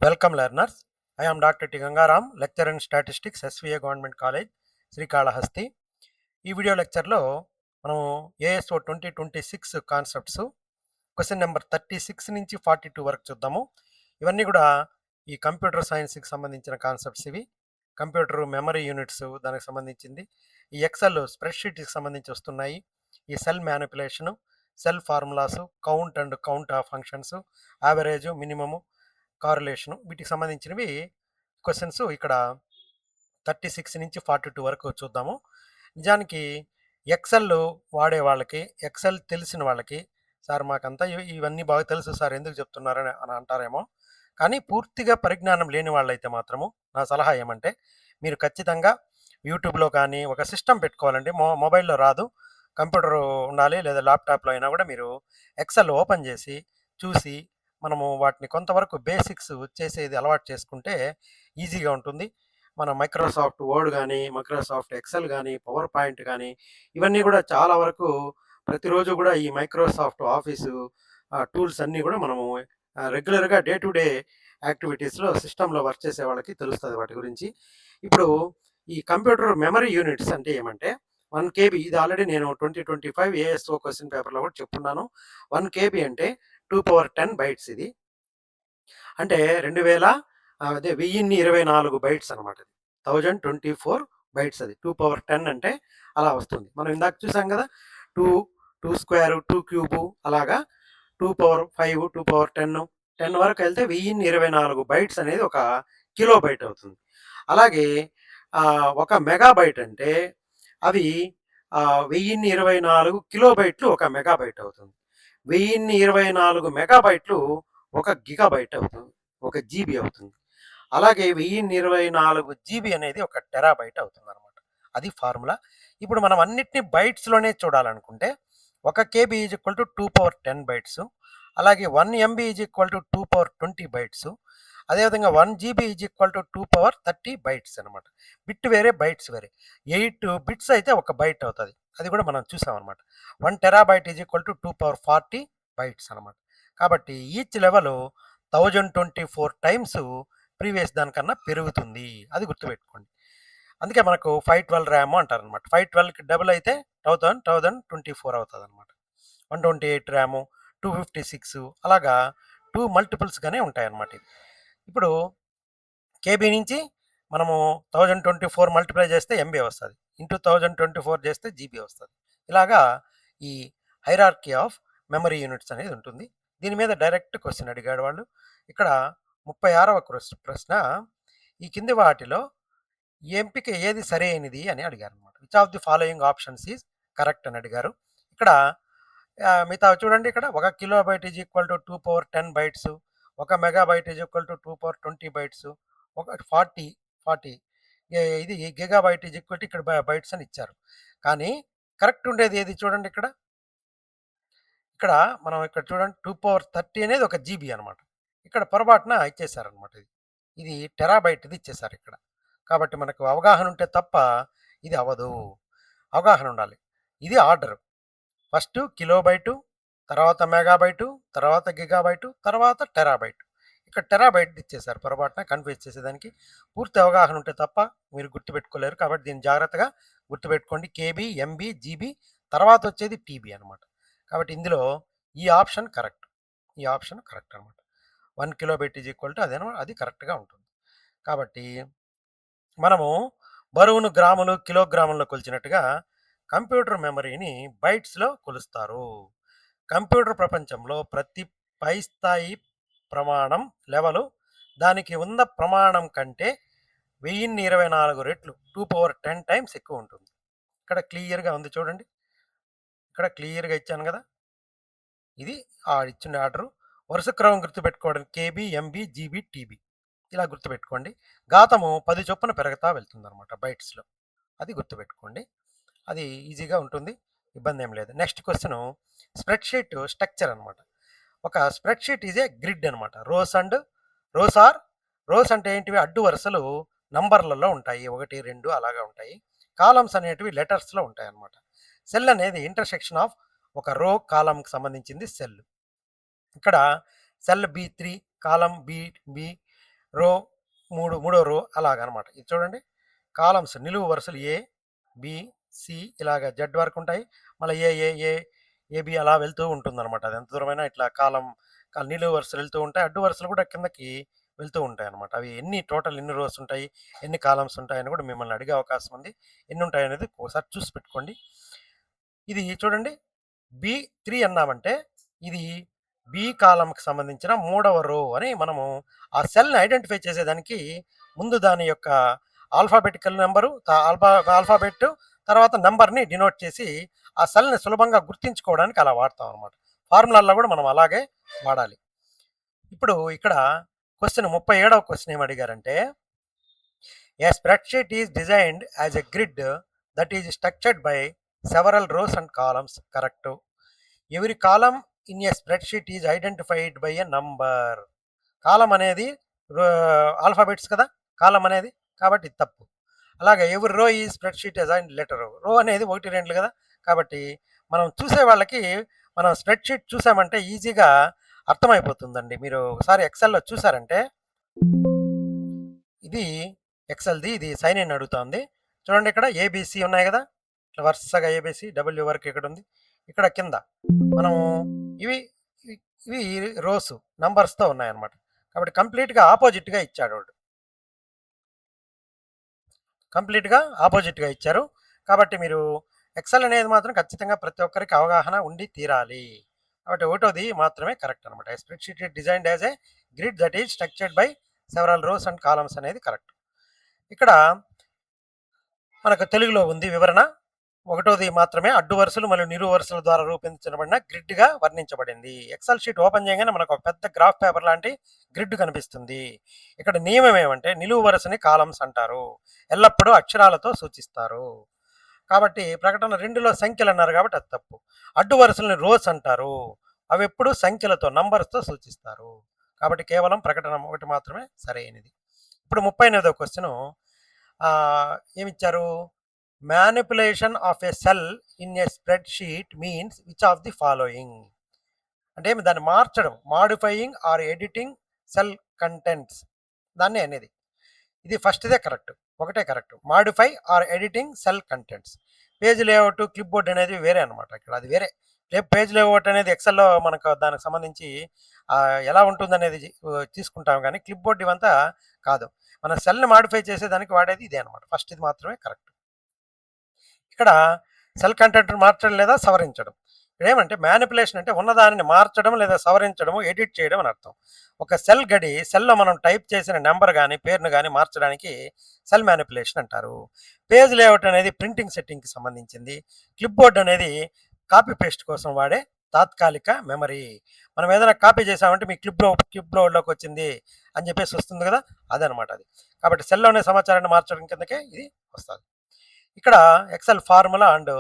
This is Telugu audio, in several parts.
Welcome learners. I am Dr. T. Gangaram, lecturer in statistics, SVA Government College, Srikalahasti. ఈ వీడియో లెక్చర్లో మనం ఏఎస్ఓ 2026 కాన్సెప్ట్స్ క్వశ్చన్ నెంబర్ 36 నుంచి 42 వరకు చూద్దాము. ఇవన్నీ కూడా ఈ కంప్యూటర్ సైన్స్కి సంబంధించిన కాన్సెప్ట్స్. ఇవి కంప్యూటర్ మెమరీ యూనిట్స్ దానికి సంబంధించింది. ఈ ఎక్సెల్ స్ప్రెడ్షీట్కి సంబంధించి వస్తున్నాయి. ఈ cell manipulation, cell formulas, count and count of functions, average, minimum, correlation, వీటికి సంబంధించినవి క్వశ్చన్స్ ఇక్కడ 36 నుంచి 42 వరకు చూద్దాము. నిజానికి ఎక్సెల్ వాడే వాళ్ళకి, ఎక్సెల్ తెలిసిన వాళ్ళకి, సార్ మాకంతా ఇవన్నీ బాగా తెలుసు సార్ ఎందుకు చెప్తున్నారని అని అంటారేమో. కానీ పూర్తిగా పరిజ్ఞానం లేని వాళ్ళైతే మాత్రము నా సలహా ఏమంటే, మీరు ఖచ్చితంగా యూట్యూబ్లో కానీ ఒక సిస్టమ్ పెట్టుకోవాలండి. మొబైల్లో రాదు, కంప్యూటర్ ఉండాలి, లేదా ల్యాప్టాప్లో అయినా కూడా మీరు ఎక్సెల్ ఓపెన్ చేసి చూసి మనము వాటిని కొంతవరకు బేసిక్స్ చేసేది అలవాటు చేసుకుంటే ఈజీగా ఉంటుంది. మన మైక్రోసాఫ్ట్ వర్డ్ కానీ, మైక్రోసాఫ్ట్ ఎక్సెల్ కానీ, పవర్ పాయింట్ కానీ, ఇవన్నీ కూడా చాలా వరకు ప్రతిరోజు కూడా ఈ మైక్రోసాఫ్ట్ ఆఫీసు టూల్స్ అన్నీ కూడా మనము రెగ్యులర్గా డే టు డే యాక్టివిటీస్లో సిస్టంలో వర్క్ చేసే వాళ్ళకి తెలుస్తుంది వాటి గురించి. ఇప్పుడు ఈ కంప్యూటర్ మెమరీ యూనిట్స్ అంటే ఏమంటే 1 KB, ఇది ఆల్రెడీ నేను 2025 ఏఎస్ఓ క్వశ్చన్ పేపర్లో కూడా చెప్పున్నాను. 1 KB అంటే 2 power 10 బైట్స్. ఇది అంటే 1024 బైట్స్ అనమాట. 1024 బైట్స్. అది 2 power 10 అంటే అలా వస్తుంది. మనం ఇందాక చూసాం కదా, 2 స్క్వేర్, 2 క్యూబు, అలాగా 2 power 5, 2 power 10, 10 వరకు వెళ్తే 1024 బైట్స్ అనేది ఒక కిలో బైట్ అవుతుంది. అలాగే ఒక మెగాబైట్ అంటే అవి 1024 కిలోబైట్లు ఒక మెగాబైట్ అవుతుంది. 1024 మెగాబైట్లు ఒక గిగాబైట్ అవుతుంది, ఒక జీబీ అవుతుంది. అలాగే 1024 జీబీ అనేది ఒక టెరాబైట్ అవుతుంది అనమాట. అది ఫార్ములా. ఇప్పుడు మనం అన్నిటినీ బైట్స్లోనే చూడాలనుకుంటే 1 KB is equal to 2 power 10 bytes. అలాగే 1 MB is equal to 2 power 20 bytes. అదేవిధంగా 1 GB is equal to 2 power 30 bytes అనమాట. బిట్ వేరే, బైట్స్ వేరే. 8 బిట్స్ అయితే ఒక బైట్ అవుతుంది. అది కూడా మనం చూసాం అనమాట. 1 terabyte is equal to 2 power 40 bytes అనమాట. కాబట్టి ఈచ్ లెవెల్ 1024 టైమ్స్ ప్రీవియస్ దానికన్నా పెరుగుతుంది. అది గుర్తుపెట్టుకోండి. అందుకే మనకు 512 ర్యామ్ అంటారు అనమాట. 512కి డబుల్ అయితే 1024 అవుతుంది అనమాట. 128 ర్యాము, 256, అలాగా 2 మల్టిపుల్స్గానే ఉంటాయి అన్నమాట. ఇది ఇప్పుడు కేబీ నుంచి మనము 1024 మల్టిప్లై చేస్తే ఎంబీ వస్తుంది, ఇంటూ 1024 చేస్తే జీబీ వస్తుంది. ఇలాగా ఈ హైరార్కీ ఆఫ్ మెమరీ యూనిట్స్ అనేది ఉంటుంది. దీని మీద డైరెక్ట్ క్వశ్చన్ అడిగాడు వాళ్ళు. ఇక్కడ 36వ ప్రశ్న, ఈ కింది వాటిలో ఎంపిక ఏది సరైనది అని అడిగారు అనమాట. Which of the following options is correct అని అడిగారు. ఇక్కడ మిగతా చూడండి, ఇక్కడ 1 kilobyte is equal to 2 power 10 bytes, 1 megabyte is equal to 2 power 20 bytes, ఒక 40 ఇది గిగాబైట్ ఈజ్ ఈక్వల్ టు ఇక్కడ బైట్స్ అని ఇచ్చారు. కానీ కరెక్ట్ ఉండేది ఏది చూడండి, ఇక్కడ మనం ఇక్కడ చూడండి 2 power 30 అనేది ఒక జీబీ అనమాట. ఇక్కడ పొరపాటున ఇచ్చేసారనమాట. ఇది టెరాబైట్ ఇది ఇచ్చేసారు ఇక్కడ. కాబట్టి మనకు అవగాహన ఉంటే తప్ప ఇది అవ్వదు. అవగాహన ఉండాలి. ఇది ఆర్డర్. ఫస్ట్ కిలోబైటు, తర్వాత మెగాబైటు, తర్వాత గిగాబైటు, తర్వాత టెరాబైట్. ఇక్కడ టెరాబైట్ ఇచ్చేసారు పొరపాటున, కన్ఫ్యూజ్ చేసేదానికి. పూర్తి అవగాహన ఉంటే తప్ప మీరు గుర్తుపెట్టుకోలేరు. కాబట్టి దీన్ని జాగ్రత్తగా గుర్తుపెట్టుకోండి. కేబీ, ఎంబీ, జీబీ, తర్వాత వచ్చేది టీబీ అనమాట. కాబట్టి ఇందులో ఈ ఆప్షన్ కరెక్ట్. ఈ ఆప్షన్ కరెక్ట్ అనమాట. 1 కిలోబైట్ ఈజ్ ఈక్వల్ టు అదేనమాట, అది కరెక్ట్గా ఉంటుంది. కాబట్టి మనము బరువును గ్రాములు, కిలోగ్రాముల్లో కొలిచినట్టుగా కంప్యూటర్ మెమరీని బైట్స్లో కొలుస్తారు. కంప్యూటర్ ప్రపంచంలో ప్రతి పై స్థాయి ప్రమాణం లెవెలు దానికి ఉన్న ప్రమాణం కంటే 1024 రెట్లు 2 power 10 టైమ్స్ ఎక్కువ ఉంటుంది. ఇక్కడ క్లియర్గా ఉంది చూడండి, ఇక్కడ క్లియర్గా ఇచ్చాను కదా. ఇది ఇచ్చిన ఆర్డరు. వరుస క్రమం గుర్తుపెట్టుకోవడానికి కేబీ, ఎంబీ, జీబీ, టీబీ ఇలా గుర్తుపెట్టుకోండి. ఘాతము 10 చొప్పున పెరుగుతా వెళ్తుంది అనమాట బైట్స్లో. అది గుర్తుపెట్టుకోండి. అది ఈజీగా ఉంటుంది, ఇబ్బంది ఏం లేదు. నెక్స్ట్ క్వశ్చన్, స్ప్రెడ్షీట్ స్ట్రక్చర్ అనమాట. ఒక స్ప్రెడ్షీట్ ఈజ్ ఏ గ్రిడ్ అనమాట. రోస్ అంటే ఏంటివి? అడ్డు వరుసలు నంబర్లలో ఉంటాయి, 1, 2 అలాగా ఉంటాయి. కాలమ్స్ అనేటివి లెటర్స్లో ఉంటాయి అనమాట. సెల్ అనేది ఇంటర్సెక్షన్ ఆఫ్ ఒక రో కాలంకి సంబంధించింది సెల్. ఇక్కడ సెల్ B3, కాలం బి రో మూడో రో అలాగనమాట. ఇది చూడండి కాలమ్స్ నిలువు వరుసలు ఏ, బి, సి ఇలాగ జెడ్ వరకు ఉంటాయి. మళ్ళీ ఏబి అలా వెళ్తూ ఉంటుందన్నమాట. అది ఎంత దూరమైనా ఇట్లా నిలువు వరుసలు వెళ్తూ ఉంటాయి. అడ్డు వరుసలు కూడా కిందకి వెళ్తూ ఉంటాయి అనమాట. అవి టోటల్ ఎన్ని రోస్ ఉంటాయి, ఎన్ని కాలమ్స్ ఉంటాయని కూడా మిమ్మల్ని అడిగే అవకాశం ఉంది. ఎన్ని ఉంటాయి అనేది ఒకసారి చూసి పెట్టుకోండి. ఇది చూడండి B3 అన్నామంటే ఇది బి కాలంకి సంబంధించిన మూడవ రో అని మనము ఆ సెల్ని ఐడెంటిఫై చేసేదానికి ముందు దాని యొక్క ఆల్ఫాబెటికల్ నెంబరు ఆల్ఫాబెట్ తర్వాత నెంబర్ని డినోట్ చేసి ఆ సెల్ని సులభంగా గుర్తించుకోవడానికి అలా వాడతాం అనమాట. ఫార్ములాల్లో కూడా మనం అలాగే వాడాలి. ఇప్పుడు ఇక్కడ క్వశ్చన్ 37వ క్వశ్చన్ ఏం అడిగారంటే a spreadsheet is designed as a grid that is structured by several rows and columns. Correct. Every column in a spreadsheet is identified by a number. Column అనేది ఆల్ఫాబెట్స్ కదా కాలం అనేది, కాబట్టి తప్పు. అలాగే ఎవరి రో ఈ స్ప్రెడ్షీట్ అసైన్ లెటర్. రో అనేది 1 2 కదా, కాబట్టి మనం చూసే వాళ్ళకి మనం స్ప్రెడ్షీట్ చూసామంటే ఈజీగా అర్థమైపోతుందండి. మీరు ఒకసారి ఎక్సెల్లో చూసారంటే ఇది ఎక్సెల్ది, ఇది సైన్ ఇన్ అడుగుతుంది. చూడండి ఇక్కడ ఏబిసి ఉన్నాయి కదా, ఇట్లా వరుసగా ఏబిసి డబ్ల్యూ వరకు ఇక్కడ ఉంది. ఇక్కడ కింద మనము ఇవి ఇవి రోస్ నంబర్స్తో ఉన్నాయన్నమాట. కాబట్టి కంప్లీట్గా ఆపోజిట్గా ఇచ్చాడు వాడు, కంప్లీట్గా ఆపోజిట్గా ఇచ్చారు. కాబట్టి మీరు ఎక్సెల్ అనేది మాత్రం ఖచ్చితంగా ప్రతి ఒక్కరికి అవగాహన ఉండి తీరాలి. కాబట్టి ఒకటోది మాత్రమే కరెక్ట్ అనమాట. Spreadsheet designed as a grid that is structured by several rows and columns అనేది కరెక్ట్. ఇక్కడ మనకు తెలుగులో ఉంది వివరణ. ఒకటోది మాత్రమే అడ్డు వరుసలు మరియు నిలువు వరుసల ద్వారా రూపొందించబడిన గ్రిడ్గా వర్ణించబడింది. ఎక్సెల్ షీట్ ఓపెన్ చేయగానే మనకు ఒక పెద్ద గ్రాఫ్ పేపర్ లాంటి గ్రిడ్ కనిపిస్తుంది. ఇక్కడ నియమం ఏమంటే నిలువు వరుసని కాలమ్స్ అంటారు, ఎల్లప్పుడూ అక్షరాలతో సూచిస్తారు. కాబట్టి ప్రకటన 2లో సంఖ్యలు అన్నారు కాబట్టి అది తప్పు. అడ్డు వరుసలని రోస్ అంటారు, అవి ఎప్పుడు సంఖ్యలతో నంబర్స్తో సూచిస్తారు. కాబట్టి కేవలం ప్రకటన 1 మాత్రమే సరైనది. ఇప్పుడు 38వ క్వశ్చన్ ఏమిచ్చారు? Manipulation of a cell in a spreadsheet means which of the following. అంటే దాన్ని మార్చడం, modifying or editing cell contents దాన్ని అనేది. ఇది ఫస్ట్దే కరెక్ట్, ఒకటే correct. Modify or editing cell contents. Page layout clipboard అనేది వేరే అనమాట. ఇక్కడ అది వేరే. పేజ్ లేఅవుట్ అనేది ఎక్సెల్లో మనకు దానికి సంబంధించి ఎలా ఉంటుందనేది తీసుకుంటాం, కానీ క్లిప్ బోర్డ్ ఇవంతా కాదు. మన సెల్ని మాడిఫై చేసేదానికి వాడేది ఇదే అనమాట. ఫస్ట్ ఇది మాత్రమే కరెక్ట్. ఇక్కడ సెల్ కంటెంట్ మార్చడం లేదా సవరించడం. ఇక్కడ ఏమంటే మ్యానిపులేషన్ అంటే ఉన్నదానిని మార్చడం లేదా సవరించడము, ఎడిట్ చేయడం అని అర్థం. ఒక సెల్లో మనం టైప్ చేసిన నెంబర్ కానీ పేరును కానీ మార్చడానికి సెల్ మ్యానిపులేషన్ అంటారు. పేజ్ లేఅవుట్ అనేది ప్రింటింగ్ సెట్టింగ్కి సంబంధించింది. క్లిప్ బోర్డ్ అనేది కాపీ పేస్ట్ కోసం వాడే తాత్కాలిక మెమరీ. మనం ఏదైనా కాపీ చేసామంటే మీ క్లిప్ బోర్డ్లోకి వచ్చింది అని చెప్పేసి వస్తుంది కదా, అదనమాట అది. కాబట్టి సెల్లోనే సమాచారాన్ని మార్చడం కిందకే ఇది వస్తుంది. ఇక్కడ ఎక్సెల్ ఫార్ములా అండ్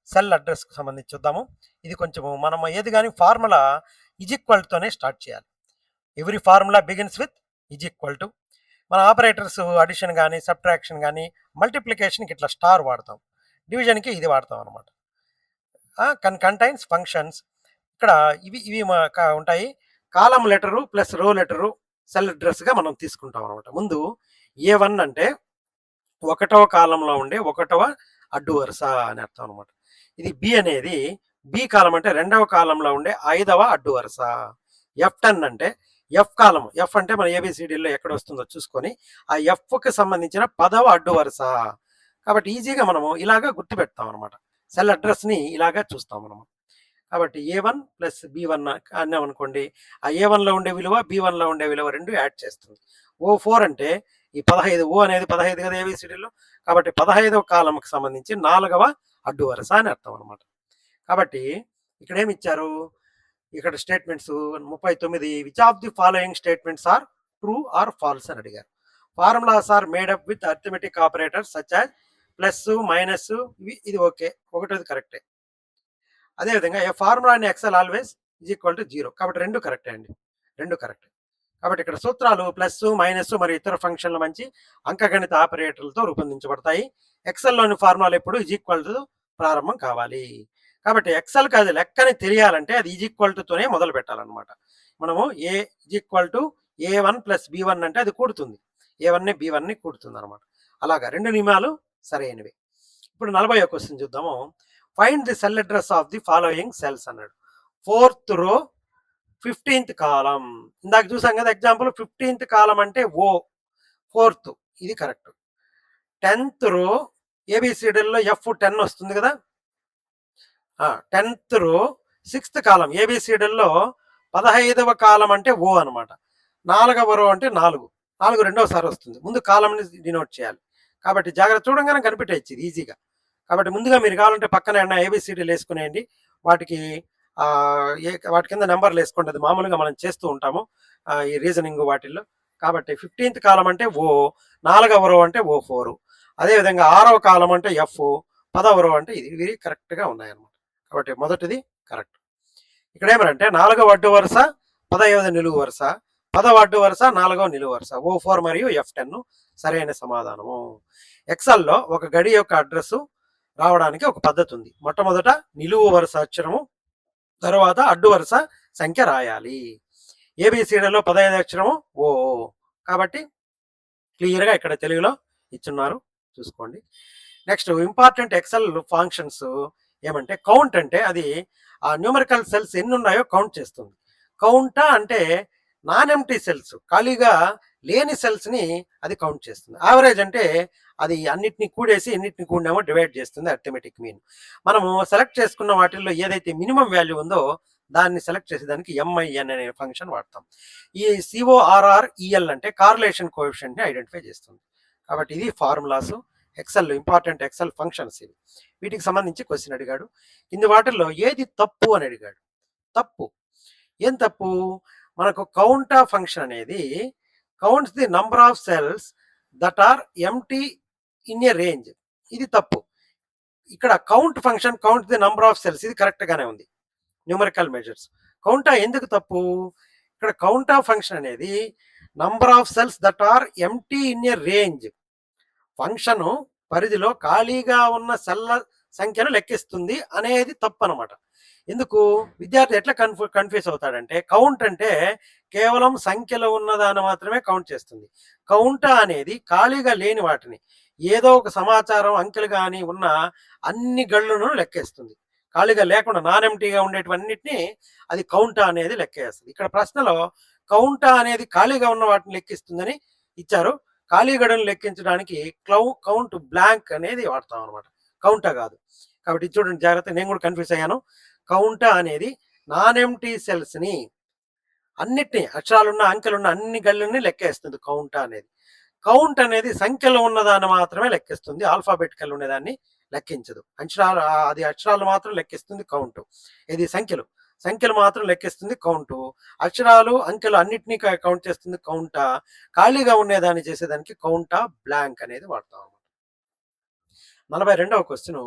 సెల్ అడ్రస్కి సంబంధించి చూద్దాము. ఇది కొంచెము మనం ఏది కానీ ఫార్ములా ఈక్వల్తోనే స్టార్ట్ చేయాలి. Every formula begins with equal to. మన ఆపరేటర్స్ అడిషన్ కానీ సబ్ట్రాక్షన్ కానీ మల్టిప్లికేషన్కి ఇట్లా స్టార్ వాడతాం, డివిజన్కి ఇది వాడతాం అనమాట. Contains functions. ఇక్కడ ఇవి ఉంటాయి. కాలం లెటరు ప్లస్ రో లెటరు సెల్ అడ్రస్గా మనం తీసుకుంటాం అనమాట. ముందు A1 అంటే 1వ కాలంలో ఉండే 1వ అడ్డు వరుస అని అర్థం అనమాట. ఇది బి అనేది బి కాలం అంటే 2వ కాలంలో ఉండే 5వ అడ్డు వరుస. F10 అంటే ఎఫ్ కాలం. ఎఫ్ అంటే మన ఏబిసిడిలో ఎక్కడ వస్తుందో చూసుకొని ఆ ఎఫ్కి సంబంధించిన 10వ అడ్డు వరుస. కాబట్టి ఈజీగా మనము ఇలాగా గుర్తుపెడతాం అనమాట. సెల్ అడ్రస్ని ఇలాగా చూస్తాం మనము. కాబట్టి A1 ప్లస్ B1 అన్నామనుకోండి, ఆ A1లో ఉండే విలువ B1లో ఉండే విలువ 2 యాడ్ చేస్తుంది. O4 అంటే ఈ 15, O అనేది 15 కదా ఏబిసిడిలో, కాబట్టి 15వ కాలంకి సంబంధించి 4వ అడ్డు వరుస అని అర్థం అనమాట. కాబట్టి ఇక్కడ ఏమి ఇచ్చారు? ఇక్కడ statements 39 which of the following statements are true or false అని అడిగారు. Formulas are made up with arithmetic operators such as plus minus, ఇది ఓకే, ఒకటోది కరెక్టే. అదేవిధంగా a formula in Excel always equal to 0, కాబట్టి 2 కరెక్టే అండి, 2 కరెక్ట్. కాబట్టి ఇక్కడ సూత్రాలు ప్లస్ మైనస్ మరియు ఇతర ఫంక్షన్ల మంచి అంకగణిత ఆపరేటర్లతో రూపొందించబడతాయి. ఎక్సెల్లోని ఫార్ములాలు ఎప్పుడు ఈక్వల్ టు ప్రారంభం కావాలి. కాబట్టి ఎక్సెల్కి అది లెక్కని తెలియాలంటే అది ఈక్వల్ టుతోనే మొదలు పెట్టాలన్నమాట. మనము ఏ equal to A1 plus B1 అంటే అది కూడుతుంది. A1ని B1ని కూడుతుందనమాట. అలాగా 2 నియమాలు సరైనవి. ఇప్పుడు 40వ క్వెషన్ చూద్దాము. Find the cell address of the following cells అన్నాడు. 4th రో 15th కాలం. ఇందాక చూసాం కదా ఎగ్జాంపుల్ 15th కాలం అంటే O 4th ఇది కరెక్ట్. 10th రో ఏబిసిడీల్లో F10 వస్తుంది కదా. 10th రో 6th కాలం ఏబిసిడీల్లో 15వ కాలం అంటే O అనమాట. 4వ రో అంటే 4 రెండోసారి వస్తుంది. ముందు కాలంని డినోట్ చేయాలి. కాబట్టి జాగ్రత్త చూడంగానే కనిపెట్టేయచ్చు ఇది ఈజీగా. కాబట్టి ముందుగా మీరు కావాలంటే పక్కన ఏబిసిడీలు వేసుకునేయండి. వాటికి వాటి కింద నెంబర్లు వేసుకోండి. అది మామూలుగా మనం చేస్తూ ఉంటాము ఈ రీజనింగ్ వాటిల్లో. కాబట్టి 15th కాలం అంటే O, 4వ రో అంటే O4, అదేవిధంగా 6వ కాలం అంటే F, 10వ రో అంటే ఇవి కరెక్ట్గా ఉన్నాయన్నమాట. కాబట్టి మొదటిది కరెక్ట్. ఇక్కడ ఏమంటే 4వ అడ్డు వరుస 15వ నిలువు వరుస, 10వ అడ్డు వరుస 4వ నిలువు వరుస, O4 మరియు F10 సరైన సమాధానము. ఎక్సెల్లో ఒక గడి యొక్క అడ్రస్ రావడానికి ఒక పద్ధతి ఉంది. మొట్టమొదట నిలువు వరుస అక్షరము, తర్వాత అడ్డు వరుస సంఖ్య రాయాలి. ఏబిసిడీలో 15 అక్షరము ఓ. కాబట్టి క్లియర్గా ఇక్కడ తెలుగులో ఇచ్చున్నారు, చూసుకోండి. నెక్స్ట్ ఇంపార్టెంట్ ఎక్సెల్ ఫంక్షన్స్ ఏమంటే కౌంట్ అంటే అది ఆ న్యూమరికల్ సెల్స్ ఎన్ని ఉన్నాయో కౌంట్ చేస్తుంది. కౌంటా అంటే నాన్ ఎంటీ సెల్స్, ఖాళీగా లేని సెల్స్ని అది కౌంట్ చేస్తుంది. యావరేజ్ అంటే అది అన్నిటిని కూడేసి ఎన్నిటిని కూడినామో డివైడ్ చేస్తుంది అర్థమెటిక్ మీన్. మనము సెలెక్ట్ చేసుకున్న వాటిల్లో ఏదైతే మినిమం వాల్యూ ఉందో దాన్ని సెలెక్ట్ చేసేదానికి MIN అనే ఫంక్షన్ వాడతాం. ఈ CORREL అంటే కార్లేషన్ కోఎఫిషియంట్ని ఐడెంటిఫై చేస్తుంది. కాబట్టి ఇది formulas, Excel important Excel functions ఇవి. వీటికి సంబంధించి క్వశ్చన్ అడిగాడు. కింది వాటిల్లో ఏది తప్పు అని అడిగాడు. తప్పు ఏం తప్పు? మనకు కౌంటా ఫంక్షన్ అనేది counts the number of cells that are empty in a range. ఇది తప్పు. ఇక్కడ count function count the number of cells, ఇది కరెక్ట్ గానే ఉంది. Numerical measures. కౌంటా ఎందుకు తప్పు? ఇక్కడ కౌంటా ఫంక్షన్ అనేది number of cells that are empty in a range, function పరిధిలో ఖాళీగా ఉన్న సెల్ల సంఖ్యను లెక్కిస్తుంది అనేది తప్పు అనమాట. ఎందుకు? విద్యార్థి ఎట్లా కన్ఫ్యూజ్ అవుతాడంటే కౌంట్ అంటే కేవలం సంఖ్యలో ఉన్నదాన్ని మాత్రమే కౌంట్ చేస్తుంది. కౌంటా అనేది ఖాళీగా లేని వాటిని, ఏదో ఒక సమాచారం అంకెలు కానీ ఉన్న అన్ని గళ్ళను లెక్కేస్తుంది. ఖాళీగా లేకుండా నాన్ ఎంటీగా ఉండేటివన్నిటిని అది కౌంటా అనేది లెక్కేస్తుంది. ఇక్కడ ప్రశ్నలో కౌంటా అనేది ఖాళీగా ఉన్న వాటిని లెక్కిస్తుందని ఇచ్చారు. ఖాళీ గడులను లెక్కించడానికి కౌంట్ బ్లాంక్ అనేది వాడతాం అనమాట, కౌంటా కాదు. కాబట్టి చూడండి జాగ్రత్త, నేను కూడా కన్ఫ్యూజ్ అయ్యాను. కౌంటా అనేది నాన్ ఎంటీ సెల్స్ని అన్నిటినీ, అక్షరాలున్న అంకెలున్న అన్ని గళ్ళని లెక్కేస్తుంది కౌంటా అనేది. కౌంట్ అనేది సంఖ్యలో ఉన్నదాన్ని మాత్రమే లెక్కిస్తుంది, ఆల్ఫాబెటికల్ ఉండేదాన్ని లెక్కించదు. అది అక్షరాలు మాత్రం లెక్కిస్తుంది కౌంటు. ఇది సంఖ్యలు మాత్రం లెక్కిస్తుంది కౌంటు. అక్షరాలు అంకెలు అన్నిటినీ కౌంట్ చేస్తుంది కౌంటా. ఖాళీగా ఉండేదాన్ని చేసేదానికి కౌంటా బ్లాంక్ అనేది వాడతాం అన్నమాట. 42వ క్వశ్చన్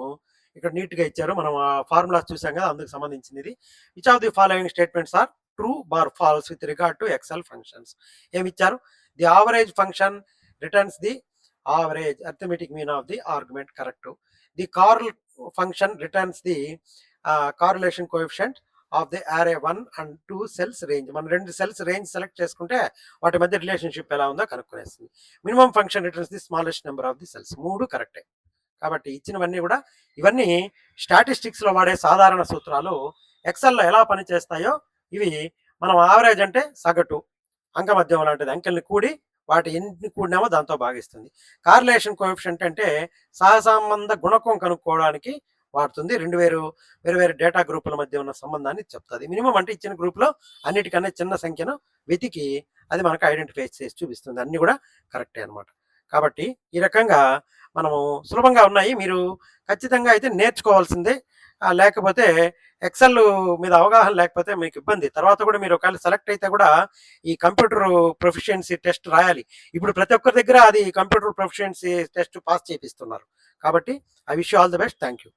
ఇక్కడ నీట్గా ఇచ్చారు. మనం ఆ ఫార్ములాస్ చూసాం కదా, అందుకు సంబంధించింది ఇది. Which of the following statements are true or false with regard to Excel functions? ఏమి ఇచ్చారు? The average function returns the average arithmetic mean of the argument, correct. The correl function returns the correlation coefficient of the array 1 and 2 cells range. మనం 2 సెల్స్ రేంజ్ సెలెక్ట్ చేసుకుంటే వాటి మధ్య రిలేషన్షిప్ ఎలా ఉందో కనుక్కునేస్తుంది. Minimum function returns the smallest number of the cells. 3 కరెక్టే. కాబట్టి ఇచ్చినవన్నీ కూడా ఇవన్నీ స్టాటిస్టిక్స్లో వాడే సాధారణ సూత్రాలు. ఎక్సెల్లో ఎలా పనిచేస్తాయో ఇవి మనం ఆవరేజ్ అంటే సగటు, అంకమధ్యం లాంటిది, అంకెల్ని కూడి వాటి ఎన్ని కూడినామో దాంతో భాగిస్తుంది. కార్రిలేషన్ కోఎఫిషియంట్ అంటే సహసంబంధ గుణకం కనుక్కోవడానికి వాడుతుంది. వేరు వేరు డేటా గ్రూపుల మధ్య ఉన్న సంబంధాన్ని చెప్తుంది. మినిమం అంటే ఇచ్చిన గ్రూప్లో అన్నిటికన్నా చిన్న సంఖ్యను వెతికి అది మనకు ఐడెంటిఫై చేసి చూపిస్తుంది. అన్నీ కూడా కరెక్టే అనమాట. కాబట్టి ఈ రకంగా మనము సులభంగా ఉన్నాయి, మీరు ఖచ్చితంగా అయితే నేర్చుకోవాల్సిందే. లేకపోతే ఎక్సెల్ మీద అవగాహన లేకపోతే మీకు ఇబ్బంది. తర్వాత కూడా మీరు ఒకవేళ సెలెక్ట్ అయితే కూడా ఈ కంప్యూటర్ ప్రొఫిషియన్సీ టెస్ట్ రాయాలి. ఇప్పుడు ప్రతి ఒక్కరి దగ్గర అది కంప్యూటర్ ప్రొఫిషియన్సీ టెస్ట్ పాస్ చేపిస్తున్నారు. కాబట్టి I wish you all the best. Thank you.